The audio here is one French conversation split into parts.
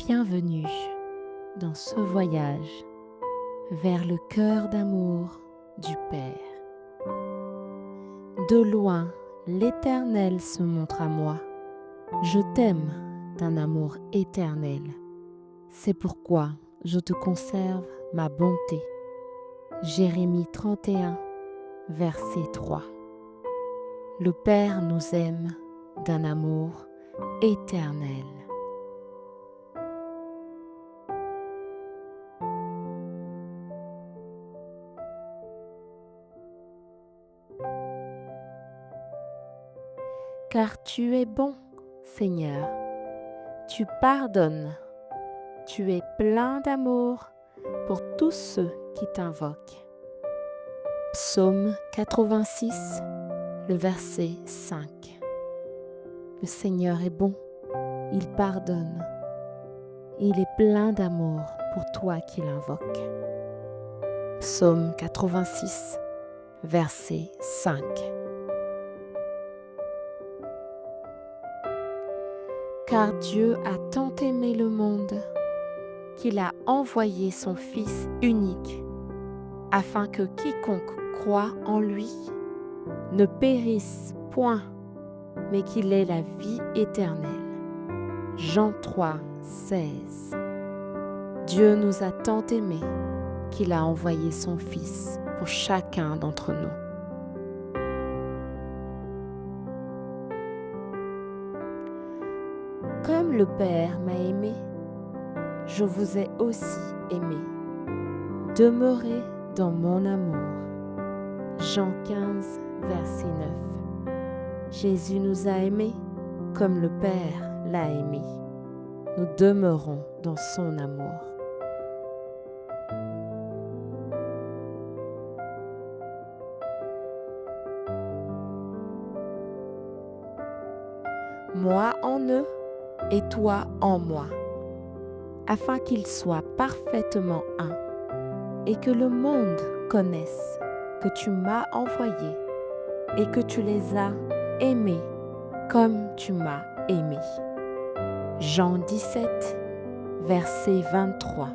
Bienvenue dans ce voyage vers le cœur d'amour du Père. De loin, l'Éternel se montre à moi. Je t'aime d'un amour éternel. C'est pourquoi je te conserve ma bonté. Jérémie 31, verset 3. Le Père nous aime d'un amour éternel. Car tu es bon, Seigneur. Tu pardonnes. Tu es plein d'amour pour tous ceux qui t'invoquent. Psaume 86, le verset 5. Le Seigneur est bon, il pardonne. Il est plein d'amour pour toi qui l'invoques. Psaume 86, verset 5. Car Dieu a tant aimé le monde qu'il a envoyé son Fils unique, afin que quiconque croit en lui ne périsse point, mais qu'il ait la vie éternelle. Jean 3, 16. Dieu nous a tant aimés qu'il a envoyé son Fils pour chacun d'entre nous. Comme le Père m'a aimé, je vous ai aussi aimé. Demeurez dans mon amour. Jean 15, verset 9. Jésus nous a aimés comme le Père l'a aimé. Nous demeurons dans son amour. Moi en eux et toi en moi, afin qu'ils soient parfaitement un, et que le monde connaisse que tu m'as envoyé et que tu les as aimés comme tu m'as aimé. Jean 17, verset 23.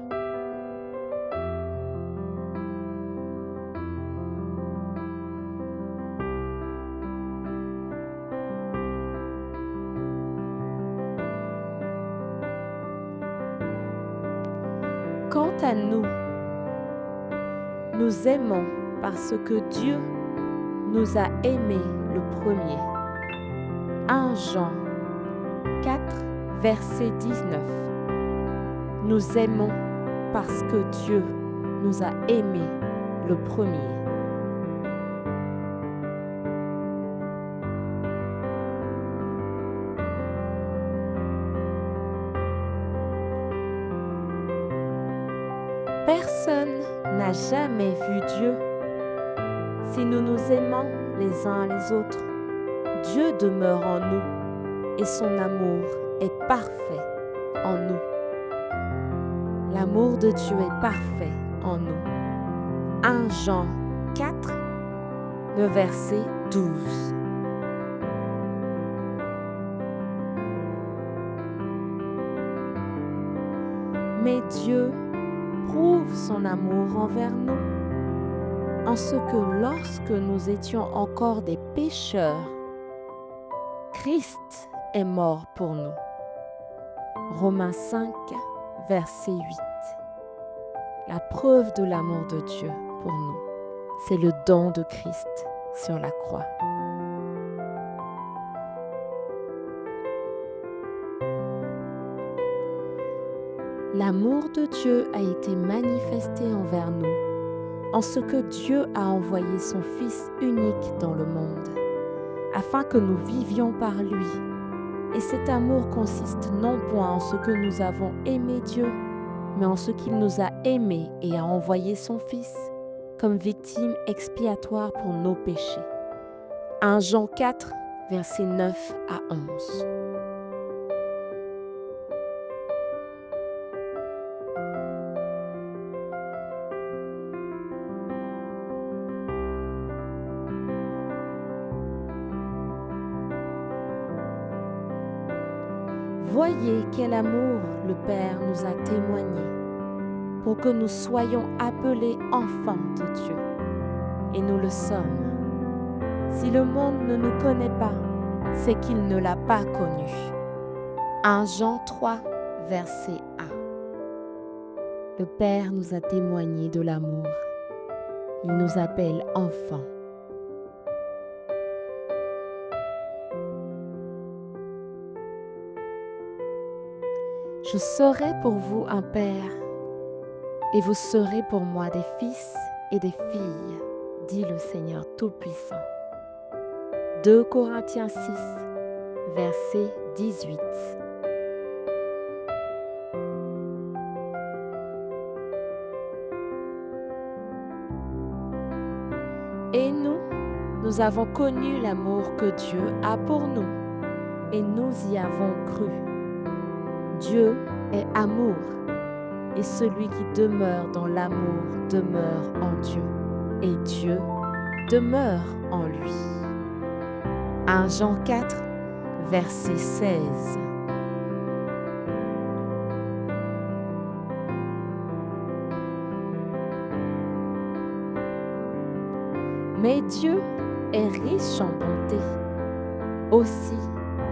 Quant à nous, nous aimons parce que Dieu nous a aimés le premier. 1 Jean 4, verset 19. Nous aimons parce que Dieu nous a aimés le premier. Personne n'a jamais vu Dieu. Si nous nous aimons les uns les autres, Dieu demeure en nous et son amour est parfait en nous. L'amour de Dieu est parfait en nous. 1 Jean 4, le verset 12. Mais Dieu prouve son amour envers nous, en ce que lorsque nous étions encore des pécheurs, Christ est mort pour nous. Romains 5, verset 8. La preuve de l'amour de Dieu pour nous, c'est le don de Christ sur la croix. L'amour de Dieu a été manifesté envers nous, en ce que Dieu a envoyé son Fils unique dans le monde, afin que nous vivions par lui. Et cet amour consiste non point en ce que nous avons aimé Dieu, mais en ce qu'il nous a aimés et a envoyé son Fils comme victime expiatoire pour nos péchés. 1 Jean 4, versets 9 à 11. Voyez quel amour le Père nous a témoigné pour que nous soyons appelés enfants de Dieu. Et nous le sommes. Si le monde ne nous connaît pas, c'est qu'il ne l'a pas connu. 1 Jean 3, verset 1. Le Père nous a témoigné de l'amour. Il nous appelle enfants. Je serai pour vous un père, et vous serez pour moi des fils et des filles, dit le Seigneur Tout-Puissant. 2 Corinthiens 6, verset 18. Et nous avons connu l'amour que Dieu a pour nous, et nous y avons cru. Dieu est amour, et celui qui demeure dans l'amour demeure en Dieu, et Dieu demeure en lui. 1 Jean 4, verset 16. Mais Dieu est riche en bonté, aussi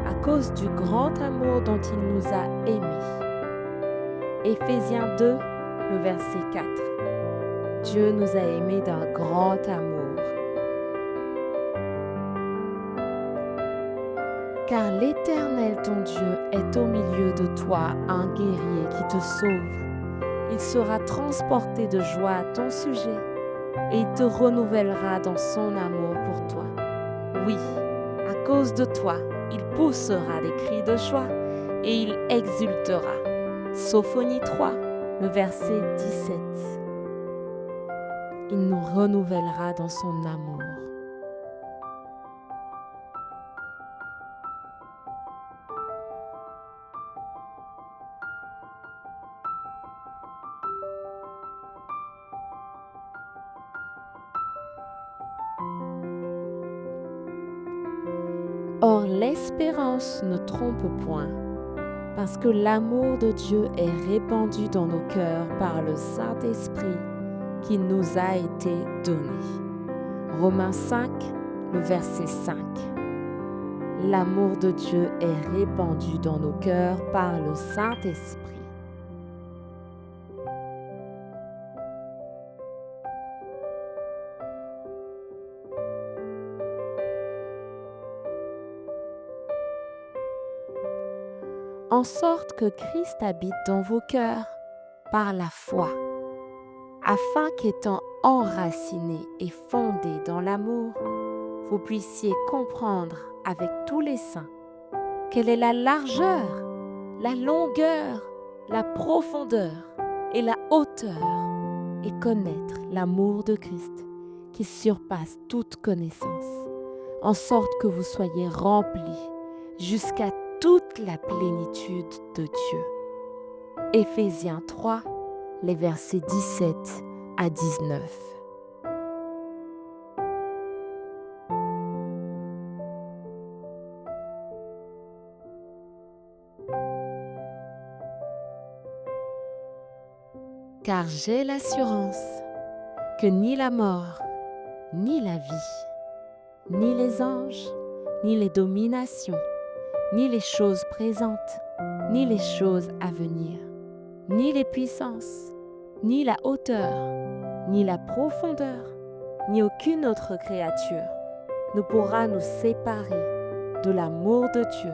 à cause du grand amour dont il nous a aimés. Éphésiens 2, le verset 4. Dieu nous a aimés d'un grand amour. Car l'Éternel ton Dieu est au milieu de toi un guerrier qui te sauve. Il sera transporté de joie à ton sujet et il te renouvellera dans son amour pour toi. Oui, à cause de toi, il poussera des cris de joie et il exultera. Sophonie 3, le verset 17. Il nous renouvellera dans son amour. Or l'espérance ne trompe point, parce que l'amour de Dieu est répandu dans nos cœurs par le Saint-Esprit qui nous a été donné. Romains 5, le verset 5. L'amour de Dieu est répandu dans nos cœurs par le Saint-Esprit. En sorte que Christ habite dans vos cœurs par la foi, afin qu'étant enracinés et fondés dans l'amour, vous puissiez comprendre avec tous les saints quelle est la largeur, la longueur, la profondeur et la hauteur, et connaître l'amour de Christ qui surpasse toute connaissance, en sorte que vous soyez remplis jusqu'à toute la plénitude de Dieu. Éphésiens 3, les versets 17 à 19. Car j'ai l'assurance que ni la mort, ni la vie, ni les anges, ni les dominations, ni les choses présentes, ni les choses à venir, ni les puissances, ni la hauteur, ni la profondeur, ni aucune autre créature ne pourra nous séparer de l'amour de Dieu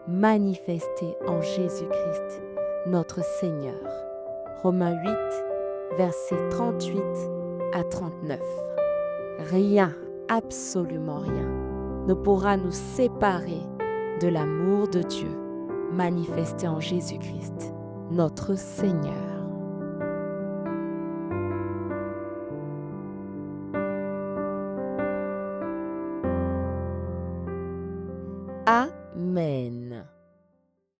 manifesté en Jésus-Christ, notre Seigneur. Romains 8, versets 38 à 39. Rien, absolument rien, ne pourra nous séparer de l'amour de Dieu manifesté en Jésus-Christ, notre Seigneur. Amen.